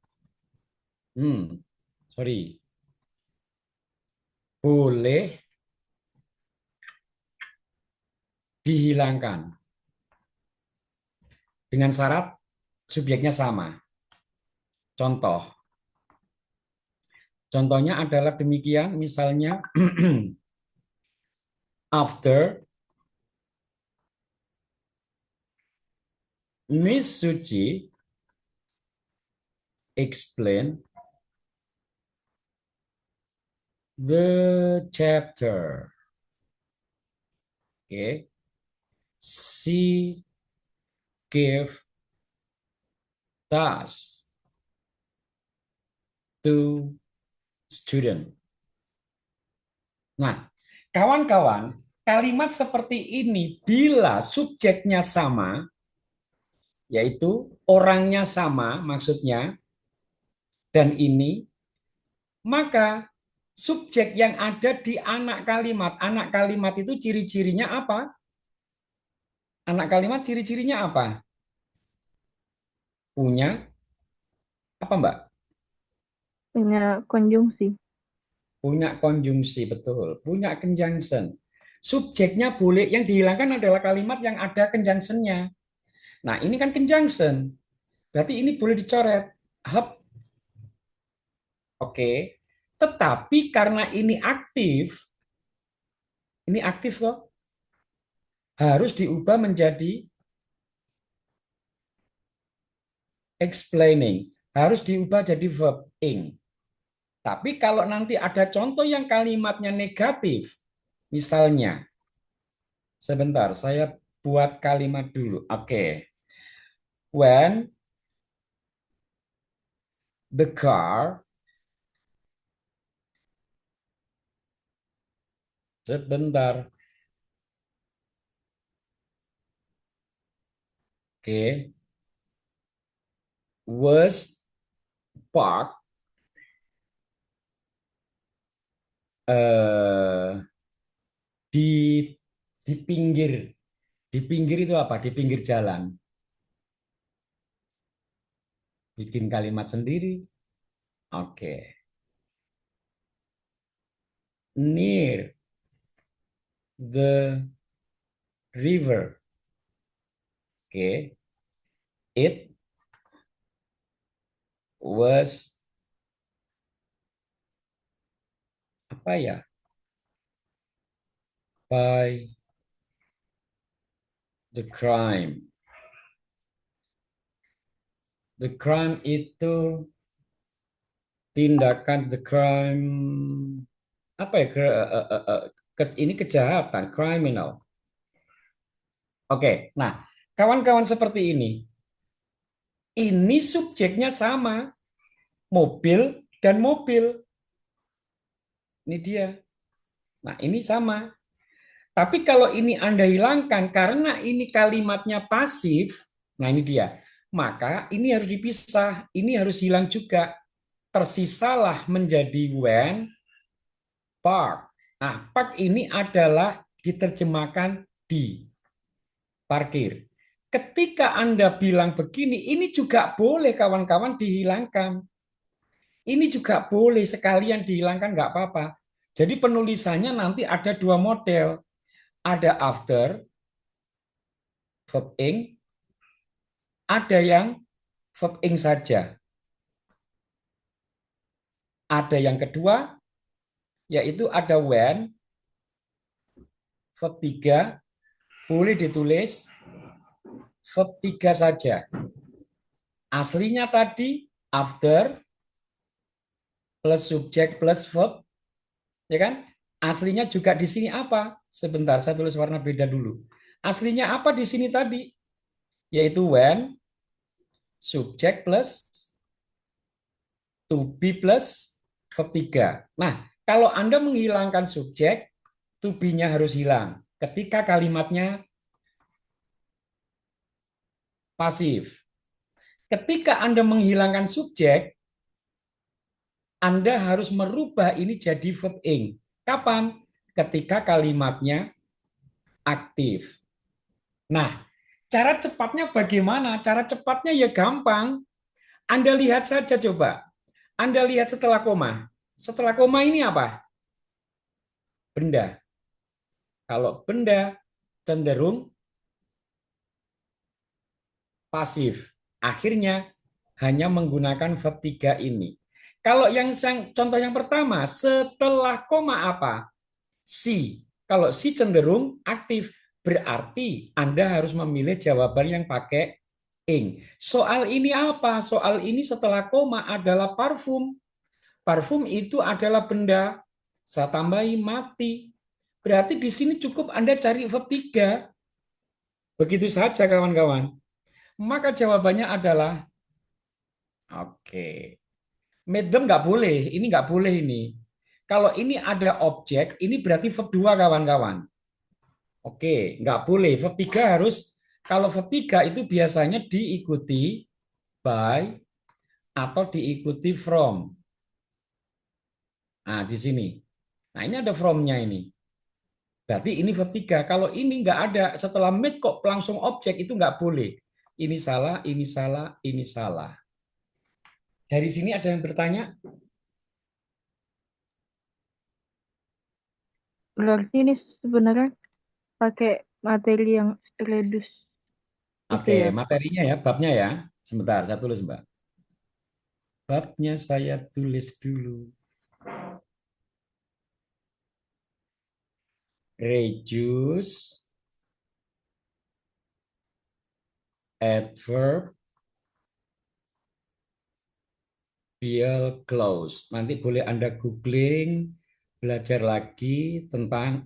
Speaker 1: sorry, boleh dihilangkan dengan syarat subjeknya sama. Contoh, contohnya adalah demikian, misalnya after Miss Suci explain the chapter. Okay. She gave task to student. Nah, kawan-kawan, kalimat seperti ini bila subjeknya sama, yaitu orangnya sama maksudnya, dan ini, maka subjek yang ada di anak kalimat itu ciri-cirinya apa? Anak kalimat ciri-cirinya apa? Punya apa, Mbak?
Speaker 2: Punya konjungsi.
Speaker 1: Punya konjungsi, betul. Punya conjunction. Subjeknya boleh, yang dihilangkan adalah kalimat yang ada conjunction-nya. Nah, ini kan conjunction. Berarti ini boleh dicoret. Hub. Oke. Tetapi karena ini aktif loh, harus diubah menjadi explaining. Harus diubah jadi verb ing. Tapi kalau nanti ada contoh yang kalimatnya negatif, misalnya, sebentar, saya buat kalimat dulu. Oke. When the car, sebentar. Oke. Was parked eh, di di pinggir. Di pinggir itu apa? Di pinggir jalan. Bikin kalimat sendiri. Oke. Near the river. Oke. It was apa ya? By the crime. The crime itu tindakan the crime apa ya? Ini kejahatan, criminal. Oke. Nah, kawan-kawan seperti ini. Ini subjeknya sama, mobil dan mobil. Ini dia. Nah, ini sama. Tapi kalau ini Anda hilangkan karena ini kalimatnya pasif, nah ini dia. Maka ini harus dipisah, ini harus hilang juga. Tersisalah menjadi when, park. Nah, park ini adalah diterjemahkan di parkir. Ketika Anda bilang begini, ini juga boleh kawan-kawan dihilangkan. Ini juga boleh sekalian dihilangkan, nggak apa-apa. Jadi penulisannya nanti ada dua model. Ada after, verb ing, ada yang verb ing saja. Ada yang kedua, yaitu ada when, verb 3, boleh ditulis verb 3 saja. Aslinya tadi after plus subjek plus verb, ya kan? Aslinya juga di sini apa? Sebentar, saya tulis warna beda dulu. Aslinya apa di sini tadi? Yaitu when, subjek plus to be plus verb 3. Nah, kalau Anda menghilangkan subjek, to be-nya harus hilang. Ketika kalimatnya pasif. Ketika Anda menghilangkan subjek, Anda harus merubah ini jadi verb ing. Kapan? Ketika kalimatnya aktif. Nah, cara cepatnya bagaimana? Cara cepatnya ya gampang. Anda lihat saja coba. Anda lihat setelah koma. Setelah koma ini apa? Benda. Kalau benda cenderung pasif. Akhirnya hanya menggunakan verb 3 ini. Kalau contoh yang pertama, setelah koma apa? Si. Kalau si cenderung aktif, berarti Anda harus memilih jawaban yang pakai ing. Soal ini apa? Soal ini setelah koma adalah parfum. Parfum itu adalah benda. Saya tambahi mati. Berarti di sini cukup Anda cari verb 3. Begitu saja kawan-kawan. Maka jawabannya adalah oke. Madam nggak boleh. Ini nggak boleh ini. Kalau ini ada objek, ini berarti verb 2 kawan-kawan. Oke, nggak boleh. Verb 3 harus, kalau verb 3 itu biasanya diikuti by atau diikuti from. Nah, di sini. Nah, ini ada from-nya ini. Berarti ini verb 3. Kalau ini nggak ada, setelah made kok langsung objek, itu nggak boleh. Ini salah, ini salah, ini salah. Dari sini ada yang bertanya?
Speaker 2: Berarti ini sebenarnya pakai materi yang reduce itu
Speaker 1: Oke,
Speaker 2: ya.
Speaker 1: materinya ya, babnya ya. Sebentar, saya tulis, Mbak. Babnya saya tulis dulu. Reduce, adverb, bill close. Nanti boleh Anda googling, belajar lagi tentang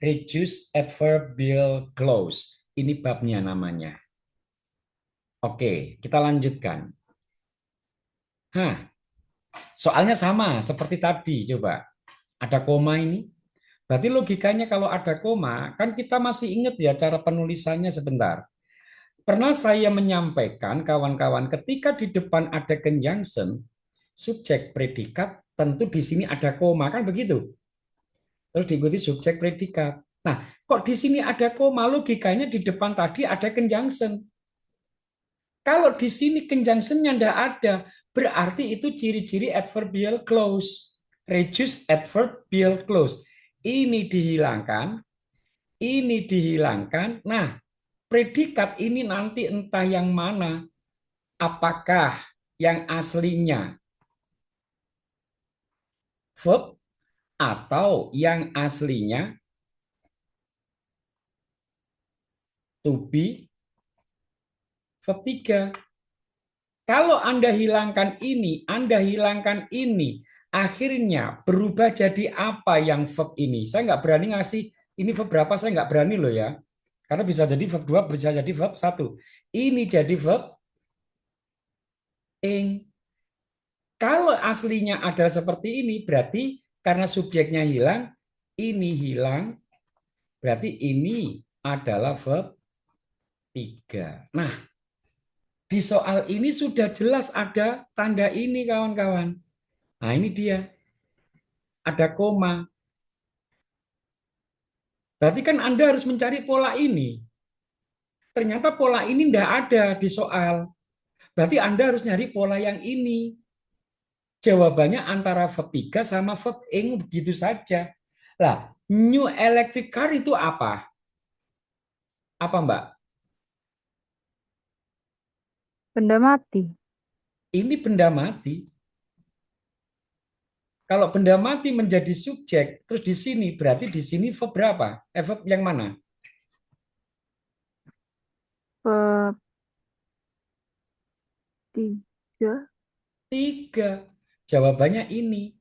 Speaker 1: reduce adverbial clause. Ini babnya namanya. Oke, kita lanjutkan. Soalnya sama seperti tadi, coba. Ada koma ini. Berarti logikanya kalau ada koma, kan kita masih ingat ya cara penulisannya sebentar. Pernah saya menyampaikan kawan-kawan ketika di depan ada conjunction, subjek predikat, tentu di sini ada koma, kan begitu? Terus diikuti subjek predikat. Nah, kok di sini ada koma, logikanya di depan tadi ada conjunction. Kalau di sini conjunction-nya tidak ada, berarti itu ciri-ciri adverbial clause. Reduce adverbial clause. Ini dihilangkan, ini dihilangkan. Nah, predikat ini nanti entah yang mana. Apakah yang aslinya verb atau yang aslinya to be verb 3. Kalau Anda hilangkan ini, Anda hilangkan ini, akhirnya berubah jadi apa yang verb ini? Saya nggak berani ngasih ini verb berapa, saya nggak berani loh ya. Karena bisa jadi verb 2, bisa jadi verb 1. Ini jadi verb ing. Kalau aslinya ada seperti ini, berarti karena subjeknya hilang, ini hilang, berarti ini adalah verb 3. Nah, di soal ini sudah jelas ada tanda ini kawan-kawan. Nah, ini dia. Ada koma. Berarti kan Anda harus mencari pola ini. Ternyata pola ini tidak ada di soal. Berarti Anda harus nyari pola yang ini. Jawabannya antara verb 3 sama verb ing, begitu saja. Lah, new electric car itu apa? Apa, Mbak?
Speaker 2: Benda mati.
Speaker 1: Ini benda mati. Kalau benda mati menjadi subjek, terus di sini berarti di sini verb berapa? Verb yang mana?
Speaker 2: Verb 3.
Speaker 1: Tiga. Jawabannya ini.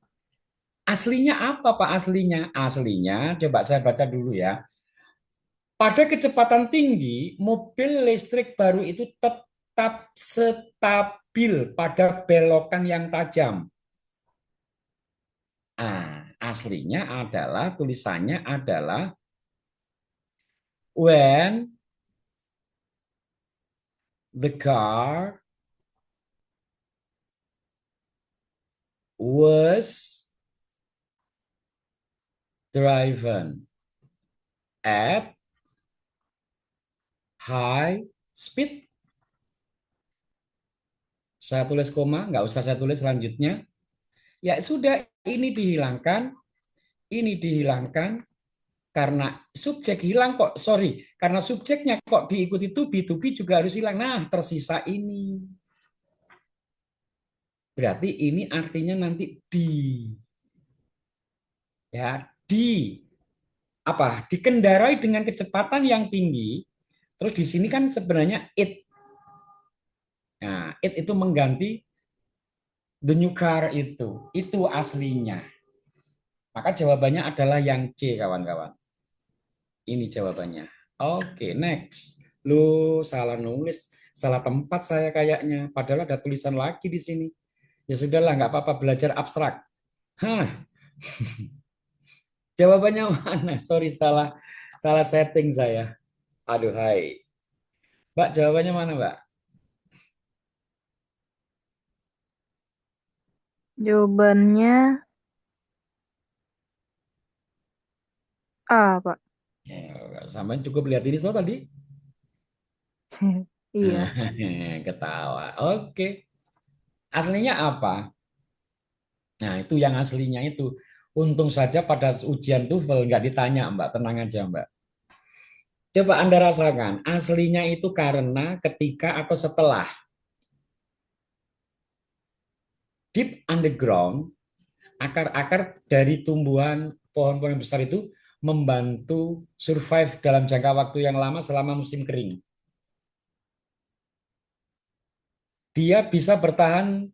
Speaker 1: Aslinya apa Pak aslinya? Aslinya, coba saya baca dulu ya. Pada kecepatan tinggi, mobil listrik baru itu tetap stabil pada belokan yang tajam. Aslinya adalah tulisannya adalah when the car was driven at high speed. Saya tulis koma, nggak usah saya tulis selanjutnya. Ya sudah, ini dihilangkan karena subjek hilang kok. Sorry, karena subjeknya kok diikuti to be juga harus hilang. Nah, tersisa ini. Berarti ini artinya nanti ya, dikendarai dengan kecepatan yang tinggi. Terus di sini kan sebenarnya it. Nah, it itu mengganti the new car itu aslinya. Maka jawabannya adalah yang C, kawan-kawan. Ini jawabannya. Oke, next. Lu salah nulis, salah tempat saya kayaknya. Padahal ada tulisan lagi di sini. Ya sudahlah, nggak apa-apa belajar abstrak. Hah, jawabannya mana? Sorry, salah salah setting saya. Aduh, hai. Mbak, jawabannya mana, Mbak?
Speaker 2: Jawabannya A, Pak.
Speaker 1: Ya, sampai cukup lihat ini so tadi.
Speaker 2: Iya.
Speaker 1: Ketawa. Oke. Aslinya apa? Nah, itu yang aslinya itu. Untung saja pada ujian TOEFL nggak ditanya, Mbak. Tenang aja, Mbak. Coba Anda rasakan. Aslinya itu karena ketika atau setelah deep underground, akar-akar dari tumbuhan pohon-pohon yang besar itu membantu survive dalam jangka waktu yang lama selama musim kering. Dia bisa bertahan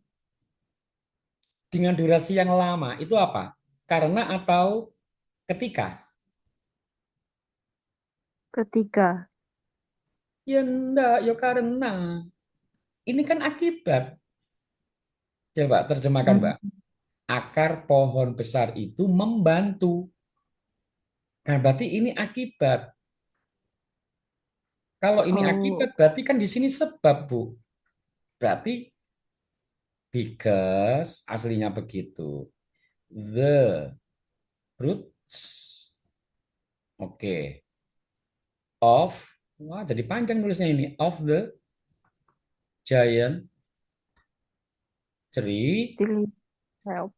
Speaker 1: dengan durasi yang lama. Itu apa? Karena atau ketika?
Speaker 2: Ketika.
Speaker 1: Ya enggak, ya karena. Ini kan akibat. Coba terjemahkan,
Speaker 2: Hmm.
Speaker 1: Mbak. Akar pohon besar itu membantu. Nah, berarti ini akibat. Kalau ini
Speaker 2: Oh,
Speaker 1: akibat, berarti kan di sini sebab, Bu. Berarti because, aslinya begitu. The roots, oke, of, wah jadi panjang nulisnya ini, of the giant tree,
Speaker 2: still help.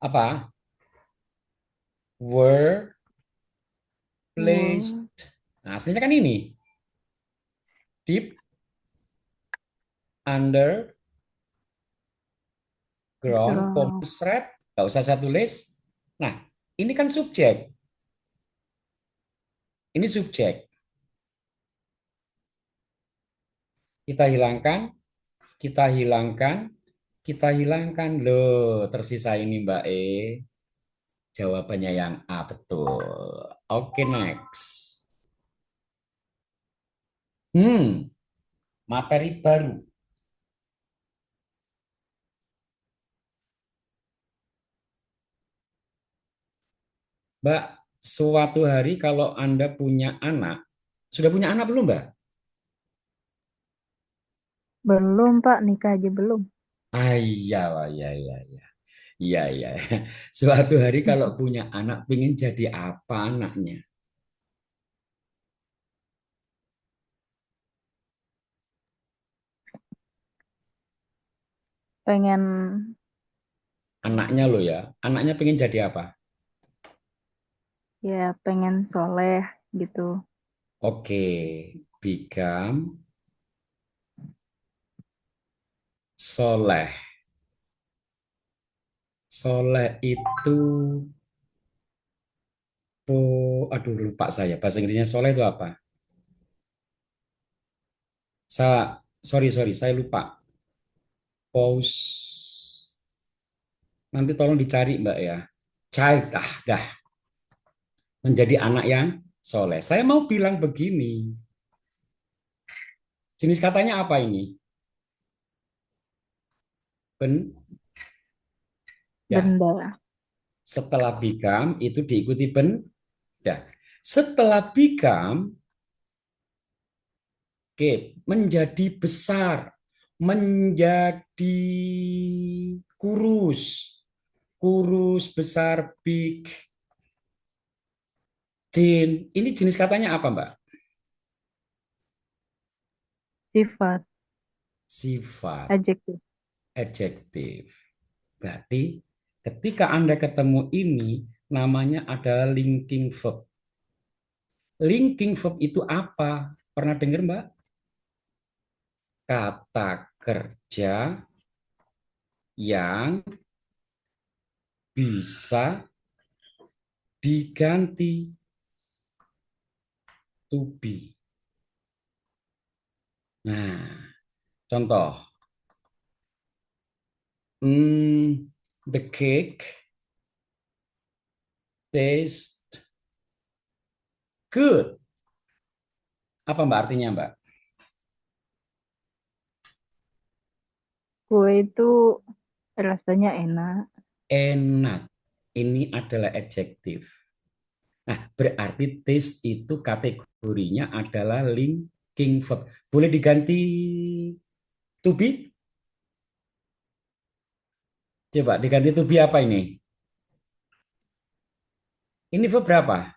Speaker 1: apa, were
Speaker 2: Word.
Speaker 1: placed. Nah, aslinya kan ini, deep underground
Speaker 2: Ground.
Speaker 1: pomsret, nggak usah saya tulis. Nah, ini kan subjek, ini subjek. Kita hilangkan, kita hilangkan, kita hilangkan. Loh, tersisa ini Mbak E. Jawabannya yang A, betul. Oke, next. Materi baru. Mbak, suatu hari kalau Anda punya anak, sudah punya anak belum, Mbak?
Speaker 2: Belum, Pak. Nikah aja belum.
Speaker 1: Iya, lah, iya, iya, iya. Iya, iya. Suatu hari kalau punya anak, pengen jadi apa anaknya?
Speaker 2: Pengen,
Speaker 1: Anaknya loh ya. Anaknya pengen jadi apa?
Speaker 2: ya, pengen soleh gitu.
Speaker 1: Oke, become soleh. Soleh itu, aduh lupa saya. Bahasa Inggrisnya soleh itu apa? Sorry, sorry, saya lupa. Pause. Nanti tolong dicari Mbak ya. Child, dah. Menjadi anak yang soleh. Saya mau bilang begini. Jenis katanya apa ini? Ben, ya.
Speaker 2: Benda.
Speaker 1: Setelah become itu diikuti benda. Setelah become, oke, menjadi besar, menjadi kurus, kurus, besar, big, thin. Ini jenis katanya apa, Mbak?
Speaker 2: Sifat.
Speaker 1: Sifat,
Speaker 2: Adjektif.
Speaker 1: adjektif. Berarti ketika Anda ketemu ini, namanya adalah linking verb. Linking verb itu apa? Pernah dengar, Mbak? Kata kerja yang bisa diganti to be. Nah, contoh. The cake tastes good. Apa Mbak artinya, Mbak?
Speaker 2: Kue itu rasanya enak.
Speaker 1: Enak. Ini adalah adjektif. Nah, berarti taste itu kategorinya adalah linking verb. Boleh diganti to be? Coba diganti to be apa ini? Ini verb berapa?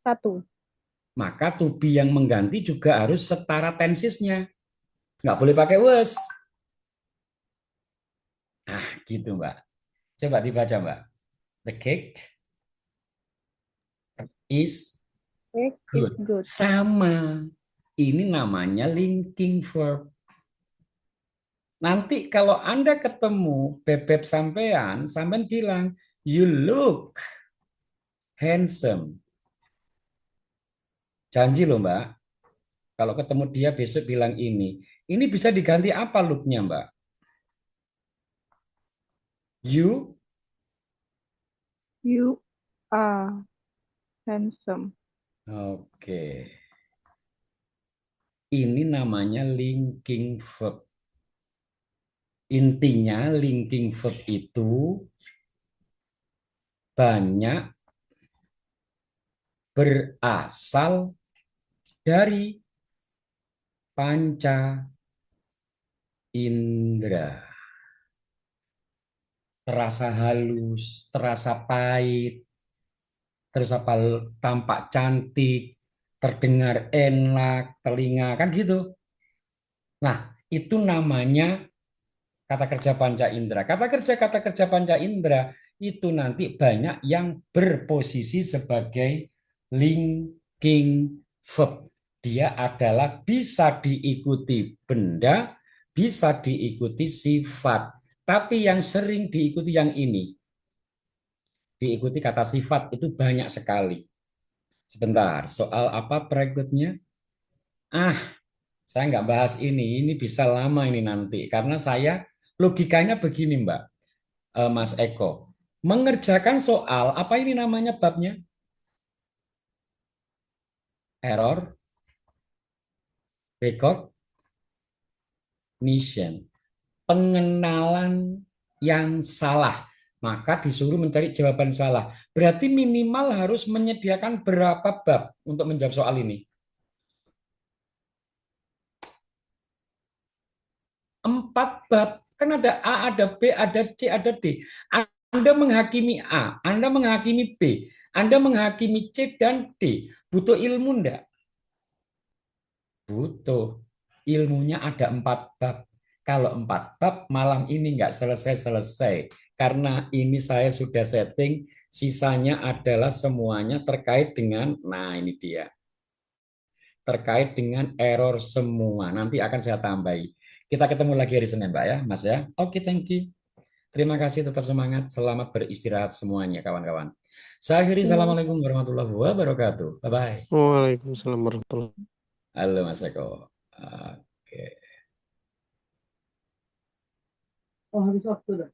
Speaker 2: Satu.
Speaker 1: Maka to be yang mengganti juga harus setara tensesnya. Nggak boleh pakai was. Ah, gitu, Mbak. Coba dibaca, Mbak. The cake is
Speaker 2: Cake is
Speaker 1: good.
Speaker 2: good.
Speaker 1: Sama. Ini namanya linking verb. Nanti kalau Anda ketemu bebek sampean, sampean bilang, you look handsome. Janji loh, Mbak. Kalau ketemu dia besok bilang ini. Ini bisa diganti apa looknya, Mbak? You,
Speaker 2: You are handsome.
Speaker 1: oke. Ini namanya linking verb. Intinya linking verb itu banyak berasal dari panca indera. Terasa halus, terasa pahit, terus apa tampak cantik, terdengar enak, telinga, kan gitu. Nah, itu namanya kata kerja panca indera. Kata kerja panca indera itu nanti banyak yang berposisi sebagai linking verb. Dia adalah bisa diikuti benda, bisa diikuti sifat. Tapi yang sering diikuti yang ini. Diikuti kata sifat itu banyak sekali. Sebentar, soal apa berikutnya? Ah, saya nggak bahas ini. Ini bisa lama ini nanti. Karena saya logikanya begini, Mbak. Mas Eko. Mengerjakan soal, apa ini namanya babnya? Error, recognition. Pengenalan yang salah. Maka disuruh mencari jawaban salah. Berarti minimal harus menyediakan berapa bab untuk menjawab soal ini? 4 bab. Kan ada A, ada B, ada C, ada D. Anda menghakimi A, Anda menghakimi B, Anda menghakimi C dan D. Butuh ilmu enggak? Butuh. Ilmunya ada 4 bab. Kalau 4 bab, malam ini nggak selesai-selesai. Karena ini saya sudah setting, sisanya adalah semuanya terkait dengan, nah ini dia. Terkait dengan error semua. Nanti akan saya tambahi. Kita ketemu lagi hari Senin, Mbak ya, Mas ya. Oke, thank you. Terima kasih, tetap semangat. Selamat beristirahat semuanya, kawan-kawan. Saya akhiri,
Speaker 2: Iya.
Speaker 1: Assalamualaikum warahmatullahi wabarakatuh. Bye-bye.
Speaker 3: Waalaikumsalam warahmatullahi
Speaker 1: Halo, Mas Eko. Oke.
Speaker 4: Oh, habis waktu dah.